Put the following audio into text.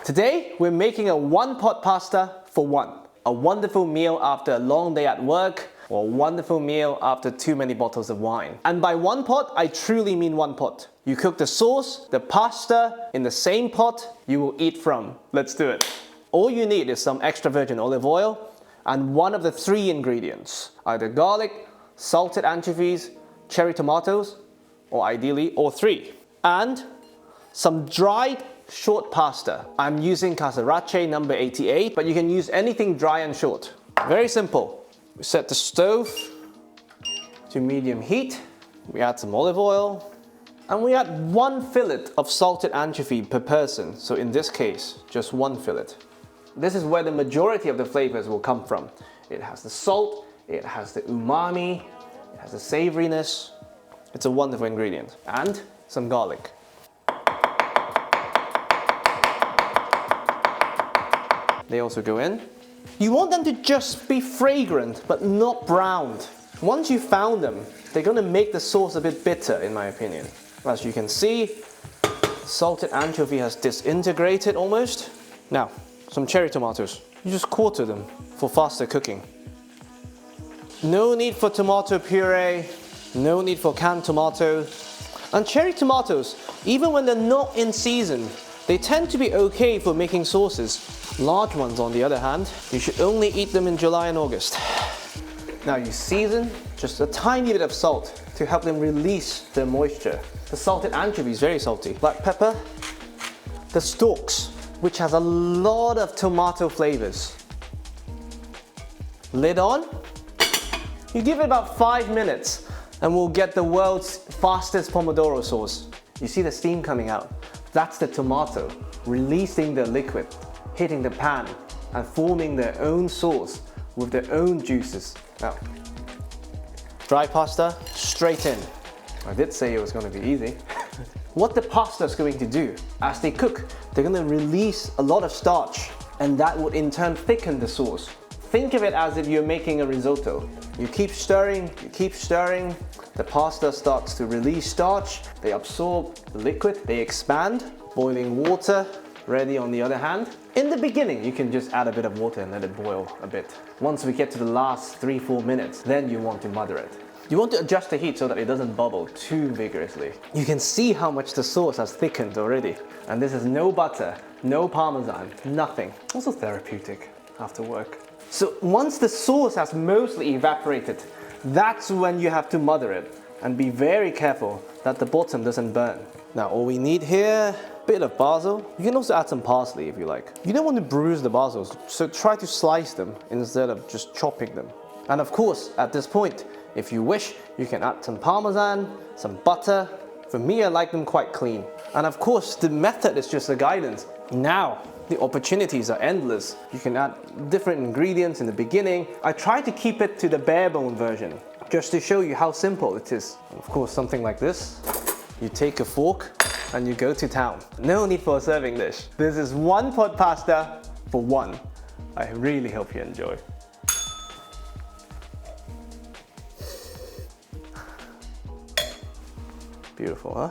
Today, we're making a one-pot pasta for one. A wonderful meal after a long day at work, or a wonderful meal after too many bottles of wine. And by one pot, I truly mean one pot. You cook the sauce, the pasta in the same pot you will eat from. Let's do it. All you need is some extra virgin olive oil and one of the three ingredients, either garlic, salted anchovies, cherry tomatoes, or ideally all three. And some dried short pasta. I'm using Casarace number 88, but you can use anything dry and short. Very simple. We set the stove to medium heat. We add some olive oil. And we add one fillet of salted anchovy per person. So in this case, just one fillet. This is where the majority of the flavors will come from. It has the salt, it has the umami, it has the savoriness. It's a wonderful ingredient. And some garlic. They also go in. You want them to just be fragrant, but not browned. Once you found them, they're gonna make the sauce a bit bitter, in my opinion. As you can see, salted anchovy has disintegrated almost. Now, some cherry tomatoes. You just quarter them for faster cooking. No need for tomato puree, no need for canned tomatoes. And cherry tomatoes, even when they're not in season, they tend to be okay for making sauces. Large ones, on the other hand, you should only eat them in July and August. Now you season just a tiny bit of salt to help them release their moisture. The salted anchovy is very salty. Black pepper, the stalks, which has a lot of tomato flavors. Lid on. You give it about 5 minutes and we'll get the world's fastest pomodoro sauce. You see the steam coming out? That's the tomato releasing the liquid, hitting the pan and forming their own sauce with their own juices. Now, dry pasta straight in. I did say it was going to be easy. What the pasta is going to do, as they cook, they're going to release a lot of starch, and that would in turn thicken the sauce. Think of it as if you're making a risotto. You keep stirring, the pasta starts to release starch, they absorb the liquid, they expand. Boiling water, ready on the other hand. In the beginning, you can just add a bit of water and let it boil a bit. Once we get to the last 3-4 minutes, then you want to mother it. You want to adjust the heat so that it doesn't bubble too vigorously. You can see how much the sauce has thickened already. And this is no butter, no parmesan, nothing. Also therapeutic after work. So once the sauce has mostly evaporated, that's when you have to mother it. And be very careful that the bottom doesn't burn. Now all we need here, a bit of basil. You can also add some parsley if you like. You don't want to bruise the basils, so try to slice them instead of just chopping them. And of course, at this point, if you wish, you can add some parmesan, some butter. For me, I like them quite clean. And of course, the method is just a guidance. Now, the opportunities are endless. You can add different ingredients in the beginning. I try to keep it to the bare bone version, just to show you how simple it is. And of course, something like this. You take a fork and you go to town. No need for a serving dish. This is one pot pasta for one. I really hope you enjoy. Beautiful, huh?